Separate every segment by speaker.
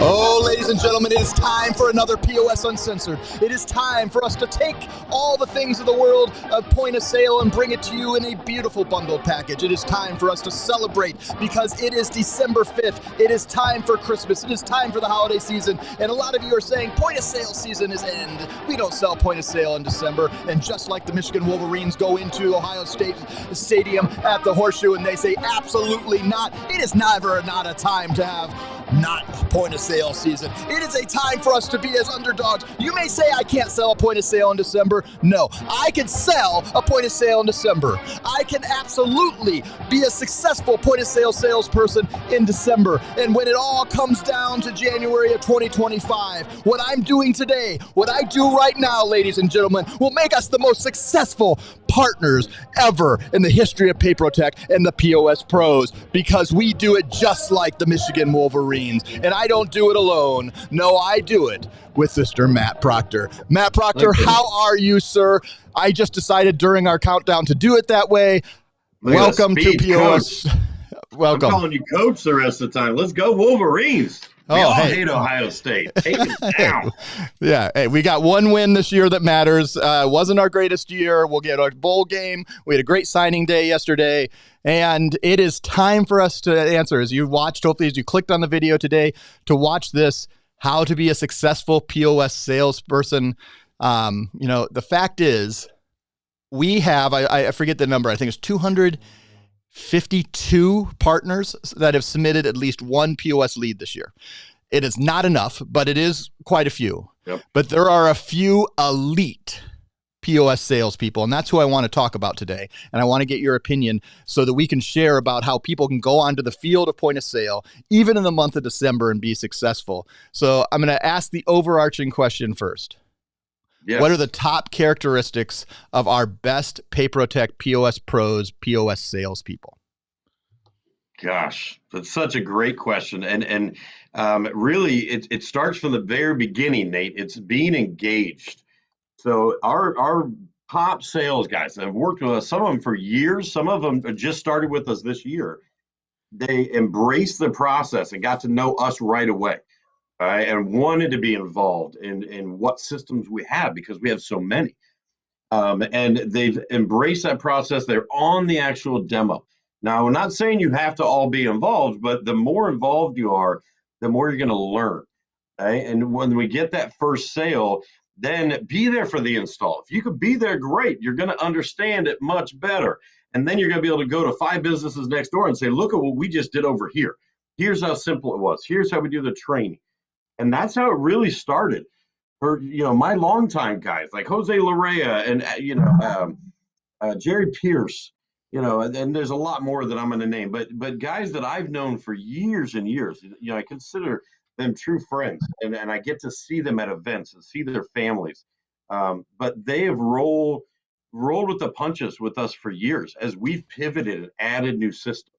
Speaker 1: Oh, ladies and gentlemen, it is time for another POS Uncensored. It is time for us to take all the things of the world of point of sale and bring it to you in a beautiful bundled package. It is time for us to celebrate because it is December 5th. It is time for Christmas. It is time for the holiday season. And a lot of you are saying point of sale season is end. We don't sell point of sale in December. And just like the Michigan Wolverines go into Ohio State Stadium at the Horseshoe and they say absolutely not, it is never not a time to have not point of sale season. It is a time for us to be as underdogs. You may say I can't sell a point of sale in December. No, I can sell a point of sale in December. I can absolutely be a successful point of sale salesperson in December. And when it all comes down to January of 2025, what I'm doing today, what I do right now, ladies and gentlemen, will make us the most successful partners ever in the history of PayProTec and the POS pros, because we do it just like the Michigan Wolverines. And I don't do it alone. No, I do it with Mr. Matt Proctor. Matt Proctor, how are you, sir? I just decided during our countdown to do it that way. Welcome to POS.
Speaker 2: Coach.
Speaker 1: Welcome.
Speaker 2: I'm calling you coach the rest of the time. Let's go Wolverines. We all hate Ohio State. Take it down.
Speaker 1: Yeah, hey, we got one win this year that matters. Wasn't our greatest year. We'll get our bowl game. We had a great signing day yesterday. And it is time for us to answer, as you watched, hopefully as you clicked on the video today, to watch this, how to be a successful POS salesperson. The fact is, we have, I forget the number, I think it's 252 partners that have submitted at least one POS lead this year. It is not enough, but it is quite a few.
Speaker 2: Yep.
Speaker 1: But there are a few elite POS salespeople, and that's who I want to talk about today. And I want to get your opinion so that we can share about how people can go onto the field of point of sale, even in the month of December, and be successful. So I'm going to ask the overarching question first.
Speaker 2: Yes.
Speaker 1: What are the top characteristics of our best PayProTec POS pros, POS salespeople?
Speaker 2: Gosh, that's such a great question. And really, it starts from the very beginning, Nate. It's being engaged. So our top sales guys that have worked with us, some of them for years, some of them just started with us this year. They embraced the process and got to know us right away, and wanted to be involved in what systems we have, because we have so many. And they've embraced that process. They're on the actual demo. Now, we're not saying you have to all be involved, but the more involved you are, the more you're going to learn. Right? And when we get that first sale, then be there for the install. If you could be there, great. You're going to understand it much better. And then you're going to be able to go to 5 businesses next door and say, look at what we just did over here. Here's how simple it was. Here's how we do the training. And that's how it really started for, my longtime guys like Jose Larrea and, Jerry Pierce, and there's a lot more that I'm going to name, but guys that I've known for years and years, I consider them true friends, and I get to see them at events and see their families. But they have rolled with the punches with us for years as we've pivoted and added new systems.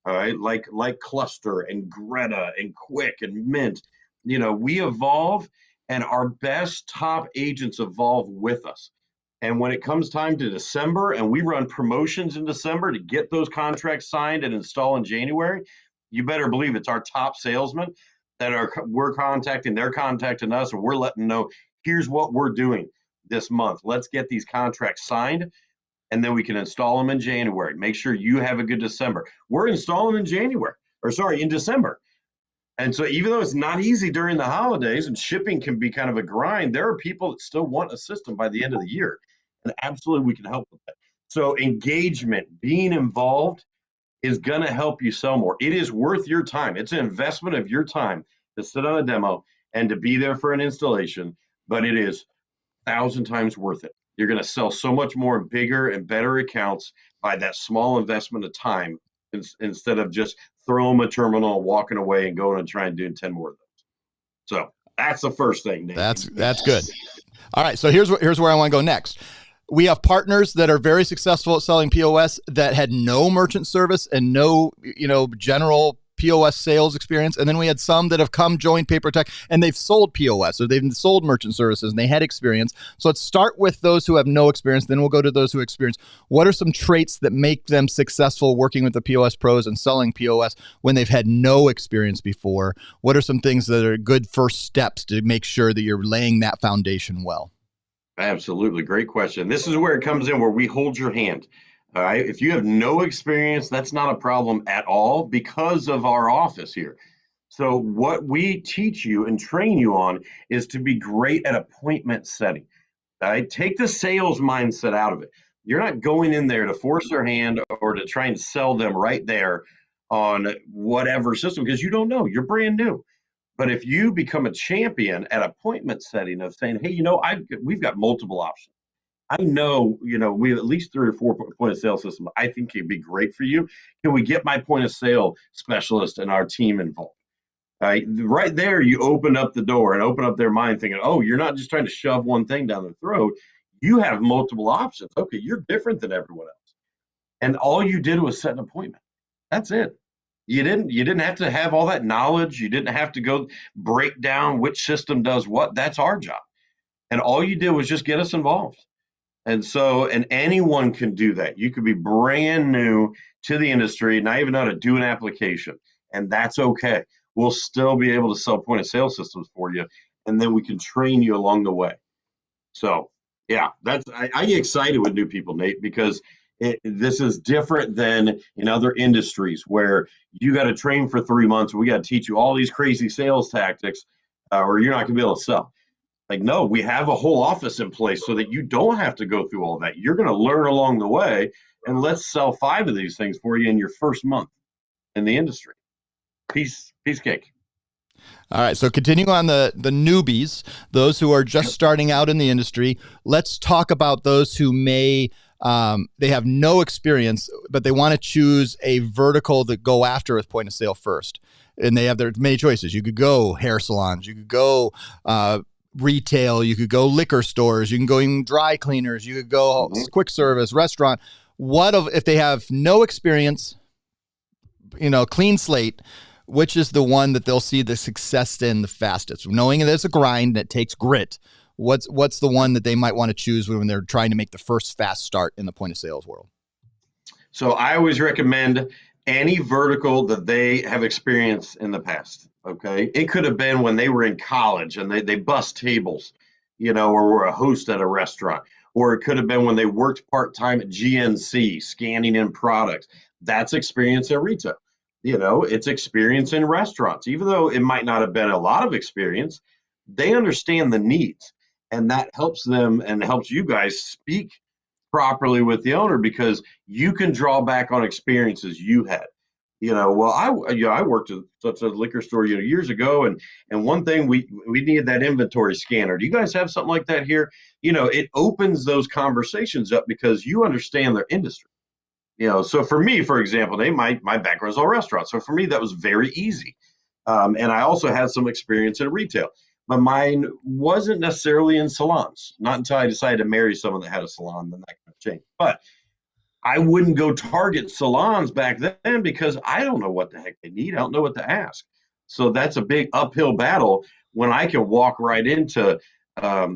Speaker 2: All right, like Cluster and Greta and Quick and Mint. We evolve, and our best top agents evolve with us. And when it comes time to December and we run promotions in December to get those contracts signed and install in January, you better believe it's our top salesmen we're contacting, they're contacting us, and we're letting them know, here's what we're doing this month. Let's get these contracts signed, and then we can install them in January. Make sure you have a good December. We're installing in December. And so even though it's not easy during the holidays and shipping can be kind of a grind, there are people that still want a system by the end of the year. And absolutely we can help with that. So engagement, being involved is going to help you sell more. It is worth your time. It's an investment of your time to sit on a demo and to be there for an installation, but it is 1,000 times worth it. You're going to sell so much more bigger and better accounts by that small investment of time instead of just throwing them a terminal and walking away and going and trying to do 10 more of those. So that's the first thing, Nate.
Speaker 1: That's good. All right. So here's where I want to go next. We have partners that are very successful at selling POS that had no merchant service and no, general POS sales experience. And then we had some that have come join PayProTec and they've sold POS or they've sold merchant services and they had experience. So let's start with those who have no experience. Then we'll go to those who experience. What are some traits that make them successful working with the POS pros and selling POS when they've had no experience before? What are some things that are good first steps to make sure that you're laying that foundation well?
Speaker 2: Absolutely. Great question. This is where it comes in, where we hold your hand. All right. If you have no experience, that's not a problem at all because of our office here. So what we teach you and train you on is to be great at appointment setting. All right. Take the sales mindset out of it. You're not going in there to force their hand or to try and sell them right there on whatever system because you don't know. You're brand new. But if you become a champion at appointment setting of saying, hey, we've got multiple options. I know, we have at least 3 or 4 point of sale systems. I think it'd be great for you. Can we get my point of sale specialist and our team involved? Right there, you open up the door and open up their mind thinking, oh, you're not just trying to shove one thing down their throat. You have multiple options. Okay, you're different than everyone else. And all you did was set an appointment. That's it. You didn't have to have all that knowledge. You didn't have to go break down which system does what. That's our job. And all you did was just get us involved. And anyone can do that. You could be brand new to the industry, not even know how to do an application, and that's okay. We'll still be able to sell point of sale systems for you, and then we can train you along the way. So, yeah, I get excited with new people, Nate, because this is different than in other industries where you got to train for 3 months. We got to teach you all these crazy sales tactics, or you're not going to be able to sell. Like, no, we have a whole office in place so that you don't have to go through all that. You're going to learn along the way, and let's sell 5 of these things for you in your first month in the industry. Piece cake.
Speaker 1: All right, so continuing on the newbies, those who are just starting out in the industry, let's talk about those who may they have no experience, but they want to choose a vertical to go after with point of sale first. And they have their many choices. You could go hair salons, you could go retail, you could go liquor stores, you can go even dry cleaners, you could go quick service, restaurant. What if they have no experience, clean slate, which is the one that they'll see the success in the fastest? Knowing that it's a grind that takes grit, what's the one that they might want to choose when they're trying to make the first fast start in the point of sales world?
Speaker 2: So I always recommend any vertical that they have experienced in the past. Okay. It could have been when they were in college and they bust tables, or were a host at a restaurant, or it could have been when they worked part-time at GNC scanning in products. That's experience in retail. It's experience in restaurants. Even though it might not have been a lot of experience, they understand the needs, and that helps them and helps you guys speak properly with the owner because you can draw back on experiences you had. Well, I worked at such a liquor store, years ago, and one thing we needed that inventory scanner. Do you guys have something like that here? It opens those conversations up because you understand their industry. So for me, for example, my background is all restaurants. So for me, that was very easy. And I also had some experience in retail, but mine wasn't necessarily in salons. Not until I decided to marry someone that had a salon, then that kind of changed. But I wouldn't go target salons back then because I don't know what the heck they need. I don't know what to ask. So that's a big uphill battle when I can walk right into, a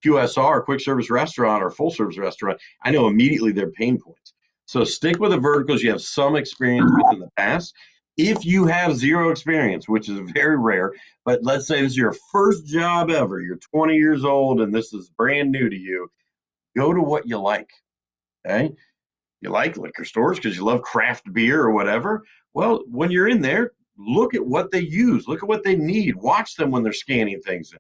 Speaker 2: QSR, quick service restaurant, or full service restaurant. I know immediately their pain points. So stick with the verticals you have some experience with in the past. If you have zero experience, which is very rare, but let's say this is your first job ever, you're 20 years old and this is brand new to you, go to what you like. Okay. You like liquor stores because you love craft beer or whatever. Well, when you're in there, look at what they use, look at what they need, watch them when they're scanning things in.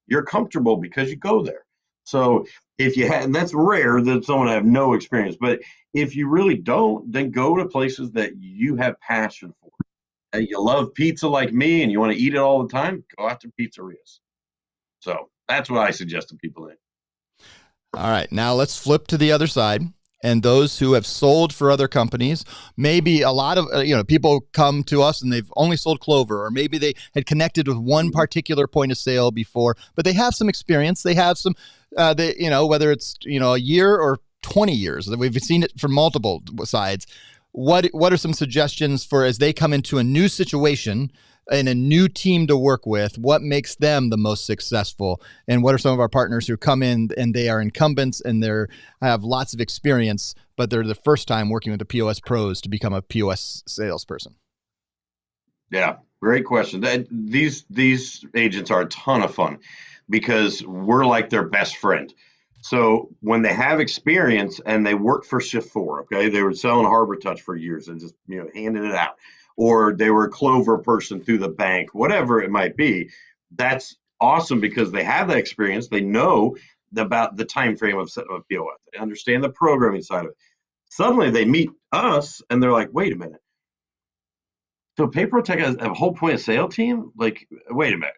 Speaker 2: You're comfortable because you go there. So if you had, and that's rare that someone have no experience, but if you really don't, then go to places that you have passion for. And you love pizza like me and you want to eat it all the time, go out to pizzerias. So that's what I suggest to people in.
Speaker 1: All right, now let's flip to the other side. And those who have sold for other companies, maybe a lot of people come to us and they've only sold Clover, or maybe they had connected with one particular point of sale before, but they have some experience. They have some, whether it's a year or 20 years. We've seen it from multiple sides. What are some suggestions for as they come into a new situation and a new team to work with? What makes them the most successful? And what are some of our partners who come in and they are incumbents and they have lots of experience, but they're the first time working with the POS pros to become a POS salesperson?
Speaker 2: Yeah, great question. These agents are a ton of fun because we're like their best friend. So when they have experience and they work for Shift 4, okay, they were selling Harbor Touch for years and just handing it out, or they were a Clover person through the bank, whatever it might be. That's awesome because they have that experience. They know about the time frame of setting up a POS. They understand the programming side of it. Suddenly they meet us and they're like, wait a minute. So PayProTec has a whole point of sale team? Like, wait a minute.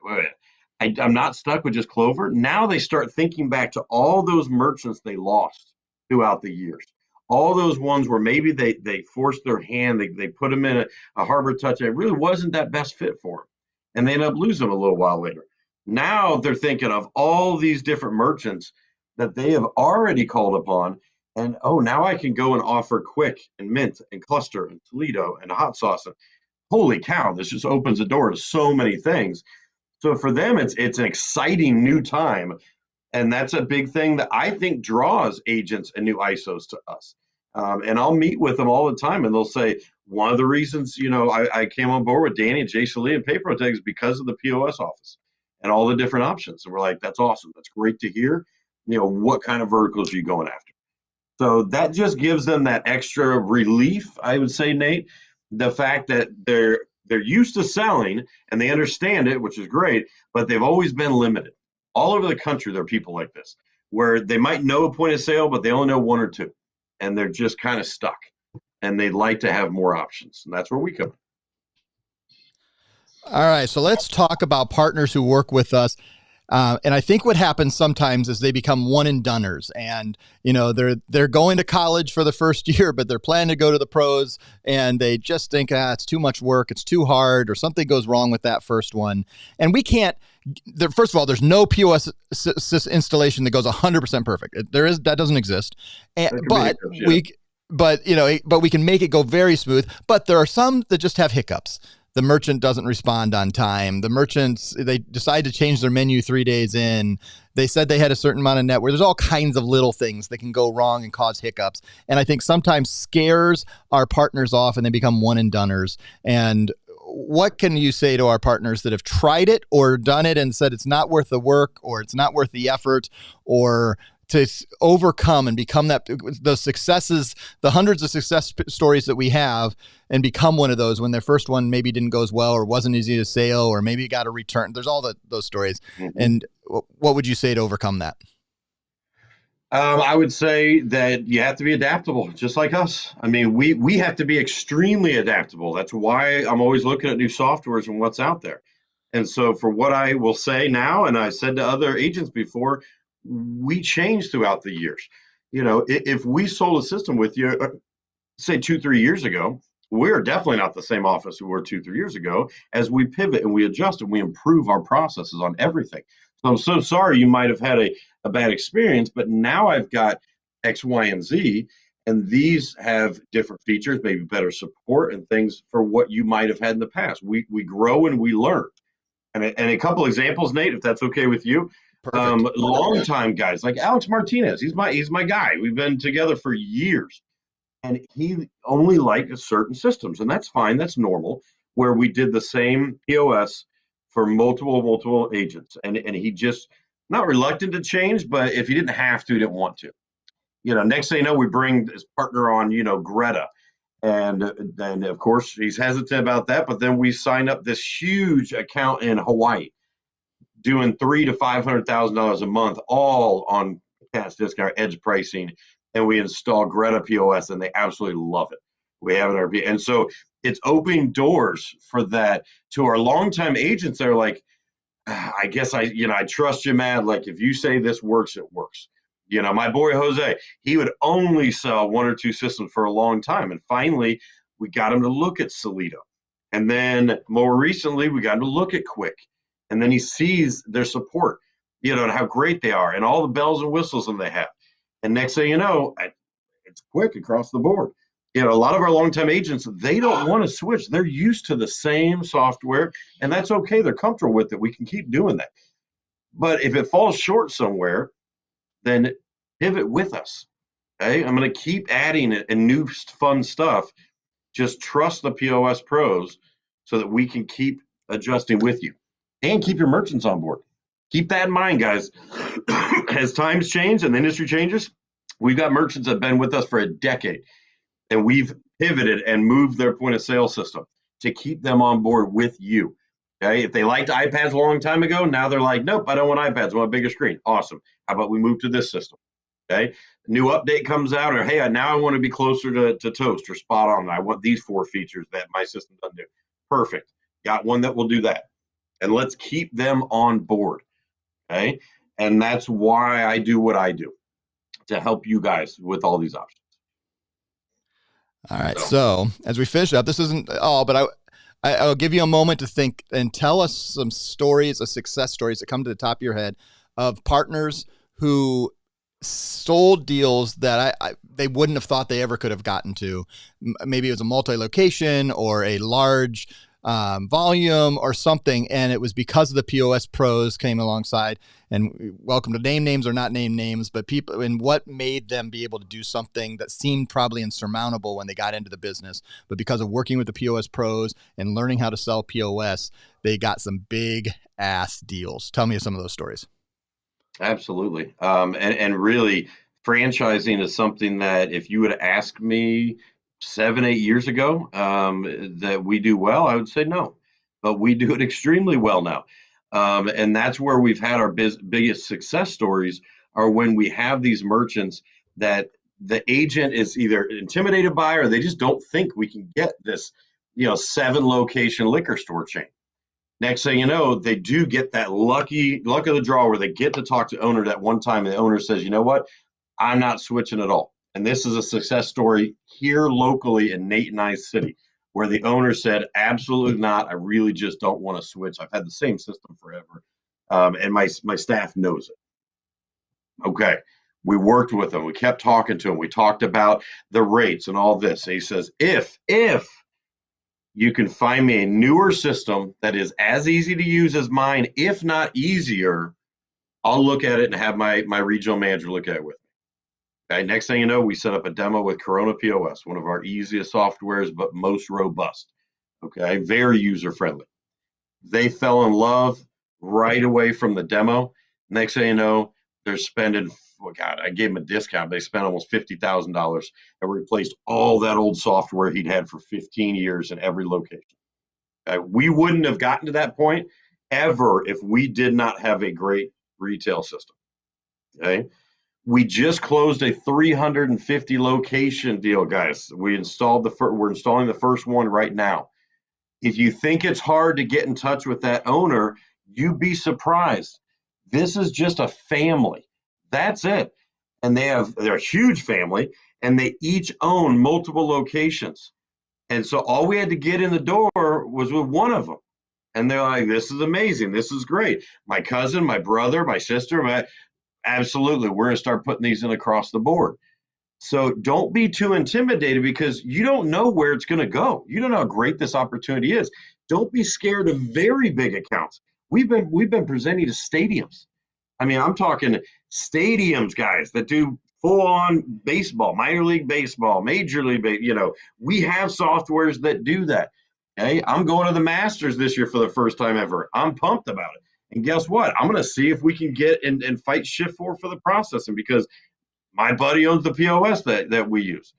Speaker 2: I'm not stuck with just Clover. Now they start thinking back to all those merchants they lost throughout the years. All those ones where maybe they forced their hand, they put them in a Harbor Touch, and it really wasn't that best fit for them. And they end up losing them a little while later. Now they're thinking of all these different merchants that they have already called upon. And, now I can go and offer Quick and Mint and Cluster and Toledo and Hot Sauce. And holy cow, this just opens the door to so many things. So for them, it's an exciting new time. And that's a big thing that I think draws agents and new ISOs to us. And I'll meet with them all the time, and they'll say, one of the reasons, I came on board with Danny and Jason Lee and PayProTec is because of the POS office and all the different options. And we're like, that's awesome. That's great to hear. What kind of verticals are you going after? So that just gives them that extra relief, I would say, Nate, the fact that they're used to selling and they understand it, which is great, but they've always been limited. All over the country, there are people like this where they might know a point of sale, but they only know one or two, and they're just kind of stuck, and they'd like to have more options, and that's where we come in.
Speaker 1: All right, so let's talk about partners who work with us. And I think what happens sometimes is they become one and doners, and they're going to college for the first year, but they're planning to go to the pros, and they just think it's too much work, it's too hard, or something goes wrong with that first one. And we can't. First of all, there's no POS installation that goes 100% perfect. That doesn't exist, but we can make it go very smooth. But there are some that just have hiccups. The merchant doesn't respond on time. The merchants, they decide to change their menu 3 days in. They said they had a certain amount of net where there's all kinds of little things that can go wrong and cause hiccups. And I think sometimes scares our partners off and they become one and doners. And what can you say to our partners that have tried it or done it and said it's not worth the work or it's not worth the effort, or to overcome and become the successes, the hundreds of success stories that we have, and become one of those when their first one maybe didn't go as well or wasn't easy to sell or maybe got a return. There's all those stories. Mm-hmm. And what would you say to overcome that?
Speaker 2: I would say that you have to be adaptable, just like us. I mean, we have to be extremely adaptable. That's why I'm always looking at new softwares and what's out there. And so, for what I will say now, and I said to other agents before, we change throughout the years. You know, if we sold a system with you, say 2, 3 years ago, we're definitely not the same office we were 2, 3 years ago. As we pivot and we adjust and we improve our processes on everything. So I'm so sorry you might have had a bad experience, but now I've got X, Y, and Z, and these have different features, maybe better support and things for what you might have had in the past. We grow and we learn. And a couple examples, Nate, if that's okay with you.
Speaker 1: Perfect.
Speaker 2: Long time guys like Alex Martinez. He's my guy. We've been together for years, and he only liked certain systems, and that's fine. That's normal. Where we did the same POS for multiple agents, and he just not reluctant to change, but if he didn't have to, he didn't want to. Next thing you know, we bring his partner on, Greta, and then of course he's hesitant about that, but then we sign up this huge account in Hawaii, doing $300,000 to $500,000 a month, all on cash discount, edge pricing, and we install Greta POS, and they absolutely love it. We have it in our and so it's opening doors for that to our longtime agents. They're like, I guess I trust you, Matt. Like if you say this works, it works. My boy Jose, he would only sell one or two systems for a long time, and finally we got him to look at Solido, and then more recently we got him to look at Quick, and then he sees their support, and how great they are, and all the bells and whistles that they have, and next thing you know, it's Quick across the board. A lot of our longtime agents, they don't want to switch. They're used to the same software, and that's okay. They're comfortable with it. We can keep doing that. But if it falls short somewhere, then pivot with us. Okay, I'm going to keep adding it and new fun stuff. Just trust the POS pros so that we can keep adjusting with you and keep your merchants on board. Keep that in mind, guys. As times change and the industry changes, we've got merchants that have been with us for a decade, and we've pivoted and moved their point of sale system to keep them on board with you. Okay, if they liked iPads a long time ago, now they're like, nope, I don't want iPads. I want a bigger screen. Awesome. How about we move to this system? Okay, new update comes out, or hey, now I want to be closer to Toast or Spot On. I want these 4 features that my system doesn't do. Perfect. Got one that will do that. And let's keep them on board. Okay, and that's why I do what I do, to help you guys with all these options.
Speaker 1: All right. So as we finish up, this isn't all, but I'll give you a moment to think and tell us some stories of success stories that come to the top of your head of partners who sold deals that they wouldn't have thought they ever could have gotten to. Maybe it was a multi-location or a large volume or something, and it was because of the POS pros came alongside. And welcome to name names or not name names, but people, and what made them be able to do something that seemed probably insurmountable when they got into the business, but because of working with the POS pros and learning how to sell POS, they got some big ass deals. Tell me some of those stories.
Speaker 2: Absolutely. And really, franchising is something that if you would ask me 7, 8 years ago, that we do well, I would say no, but we do it extremely well now. And that's where we've had our biggest success stories, are when we have these merchants that the agent is either intimidated by, or they just don't think we can get this, 7 location liquor store chain. Next thing you know, they do get that luck of the draw where they get to talk to owner that one time, and the owner says, you know what, I'm not switching at all. And this is a success story here locally in Nate and I's city, where the owner said, absolutely not. I really just don't want to switch. I've had the same system forever. And my staff knows it. Okay. We worked with him. We kept talking to him. We talked about the rates and all this. And he says, if you can find me a newer system that is as easy to use as mine, if not easier, I'll look at it and have my regional manager look at it with me. Okay, next thing you know, we set up a demo with Corona POS, one of our easiest softwares, but most robust. Okay, very user friendly. They fell in love right away from the demo. Next thing you know, they're spending, well, God, I gave them a discount. They spent almost $50,000 and replaced all that old software he'd had for 15 years in every location. We wouldn't have gotten to that point ever if we did not have a great retail system. Okay. We just closed a 350 location deal, guys. We're installing the first one right now. If you think it's hard to get in touch with that owner, you'd be surprised. This is just a family. That's it. And they're a huge family, and they each own multiple locations. And so all we had to get in the door was with one of them. And they're like, this is amazing. This is great. My cousin, my brother, my sister, absolutely, we're going to start putting these in across the board. So don't be too intimidated because you don't know where it's going to go. You don't know how great this opportunity is. Don't be scared of very big accounts. We've been presenting to stadiums. I mean, I'm talking stadiums, guys, that do full-on baseball, minor league baseball, major league baseball. We have softwares that do that. Okay, I'm going to the Masters this year for the first time ever. I'm pumped about it. And guess what? I'm going to see if we can get and fight Shift4 for the processing because my buddy owns the POS that we use.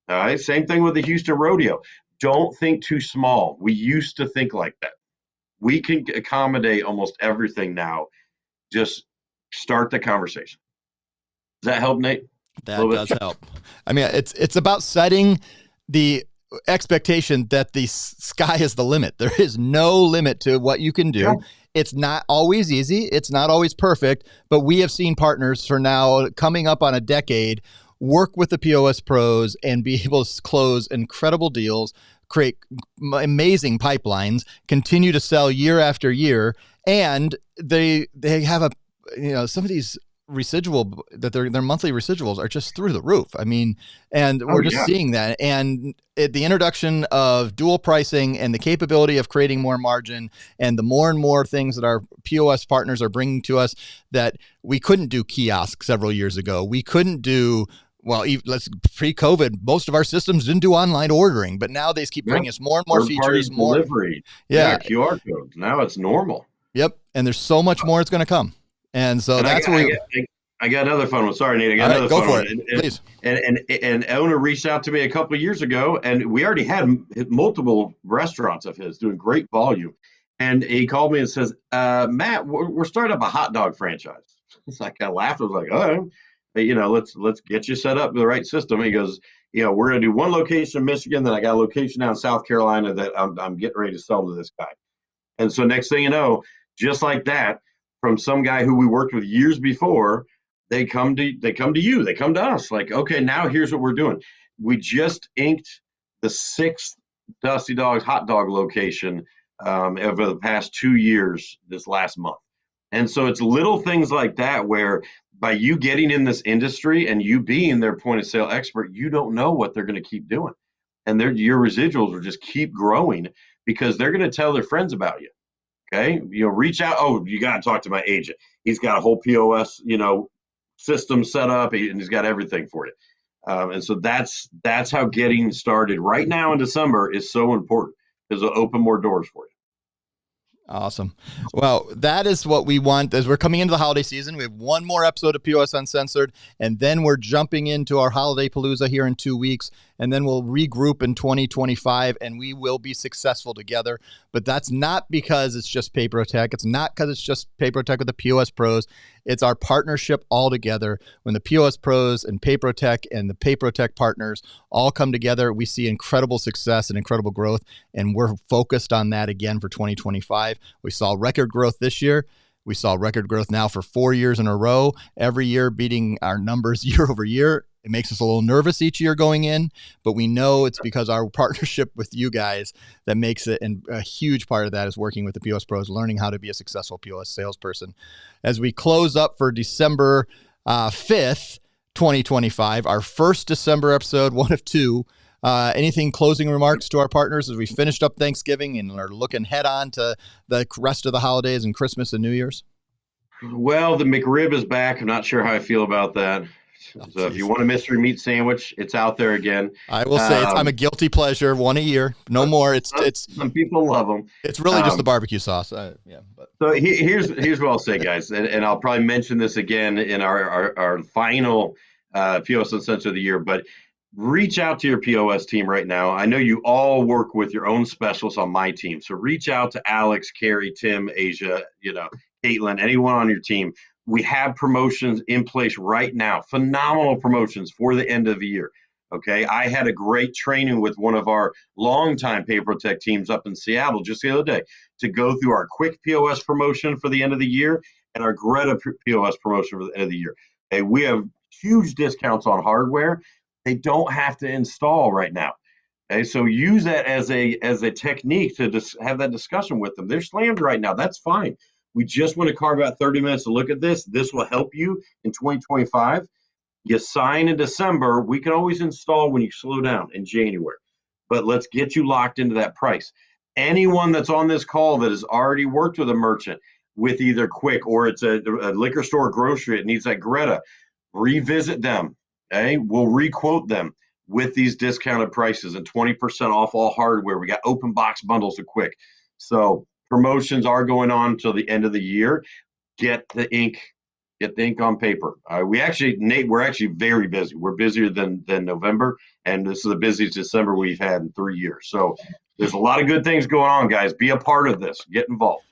Speaker 2: All right, same thing with the Houston Rodeo. Don't think too small. We used to think like that. We can accommodate almost everything now. Just start the conversation. Does that help, Nate?
Speaker 1: That does help. I mean, it's about setting the expectation that the sky is the limit. There is no limit to what you can do. Yeah. It's not always easy. It's not always perfect, but we have seen partners for now coming up on a decade work with the POS pros and be able to close incredible deals, create amazing pipelines, continue to sell year after year. And they have some of these residual that their monthly residuals are just through the roof. I mean, and we're just seeing that. And the introduction of dual pricing and the capability of creating more margin and the more and more things that our POS partners are bringing to us that we couldn't do kiosks several years ago. We couldn't do, pre-COVID, most of our systems didn't do online ordering, but now they keep bringing us more and more features, more
Speaker 2: delivery. Yeah, QR codes. Now it's normal.
Speaker 1: Yep. And there's so much more it's going to come. And so that's where
Speaker 2: I got another fun one. Sorry, Nate. I got another fun one.
Speaker 1: Please.
Speaker 2: And owner reached out to me a couple of years ago, and we already had multiple restaurants of his doing great volume. And he called me and says, Matt, we're starting up a hot dog franchise. It's like I laughed. I was like, oh, let's get you set up with the right system. He goes, we're going to do one location in Michigan, then I got a location down in South Carolina that I'm getting ready to sell to this guy. And so next thing you know, just like that, from some guy who we worked with years before, they come to you, they come to us like, okay, now here's what we're doing. We just inked the 6th Dusty Dogs hot dog location over the past 2 years this last month. And so it's little things like that where by you getting in this industry and you being their point of sale expert, you don't know what they're going to keep doing. And your residuals will just keep growing because they're going to tell their friends about you. Okay, reach out. Oh, you got to talk to my agent. He's got a whole POS, system set up, and he's got everything for you. And so that's how getting started right now in December is so important because it'll open more doors for you.
Speaker 1: Awesome. Well, that is what we want as we're coming into the holiday season. We have one more episode of POS Uncensored, and then we're jumping into our holiday palooza here in 2 weeks, and then we'll regroup in 2025, and we will be successful together. But that's not because it's just PayProTec. It's not because it's just PayProTec with the POS pros. It's our partnership all together. When the POS pros and PayProTec and the PayProTec partners all come together, we see incredible success and incredible growth, and we're focused on that again for 2025. We saw record growth this year. We saw record growth now for 4 years in a row, every year beating our numbers year over year. It makes us a little nervous each year going in, but we know it's because our partnership with you guys that makes it, and a huge part of that is working with the POS pros, learning how to be a successful POS salesperson. As we close up for December 5th, 2025, our first December episode, one of two. Anything closing remarks to our partners as we finished up Thanksgiving and are looking head on to the rest of the holidays and Christmas and New Year's?
Speaker 2: Well, the McRib is back. I'm not sure how I feel about that. So if you want a mystery meat sandwich, it's out there again.
Speaker 1: I will say I'm a guilty pleasure, one a year, no more. It's
Speaker 2: some people love them.
Speaker 1: It's really just the barbecue sauce. But.
Speaker 2: So here's what I'll say, guys, and I'll probably mention this again in our final POS Uncensored of the year, but reach out to your POS team right now. I know you all work with your own specialists on my team, so reach out to Alex, Carrie, Tim, Asia, Caitlin, anyone on your team. we have promotions in place right now, phenomenal promotions for the end of the year. Okay, I had a great training with one of our longtime PayProTec teams up in Seattle just the other day to go through our quick POS promotion for the end of the year and our Greta POS promotion for the end of the year. Okay, we have huge discounts on hardware. They don't have to install right now. Okay, so use that as a technique to just have that discussion with them. They're slammed right now. That's fine. We just want to carve out 30 minutes to look at this. This will help you in 2025. You sign in December. We can always install when you slow down in January, but let's get you locked into that price. Anyone that's on this call that has already worked with a merchant with either Quick or it's a liquor store, grocery, it needs that Greta, revisit them. Okay, we'll requote them with these discounted prices and 20% off all hardware. We got open box bundles of Quick. So promotions are going on until the end of the year. Get the ink on paper. Nate, we're actually very busy. We're busier than November, and this is the busiest December we've had in 3 years. So there's a lot of good things going on, guys. Be a part of this. Get involved.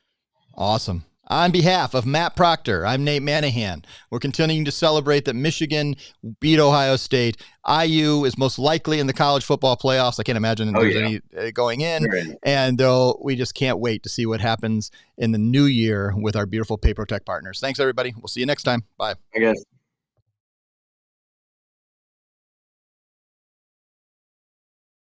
Speaker 1: Awesome. On behalf of Matt Proctor, I'm Nate Manahan. We're continuing to celebrate that Michigan beat Ohio State. IU is most likely in the college football playoffs. I can't imagine there's any going in.
Speaker 2: Right.
Speaker 1: And we just can't wait to see what happens in the new year with our beautiful PayProTec partners. Thanks, everybody. We'll see you next time. Bye.
Speaker 2: I guess.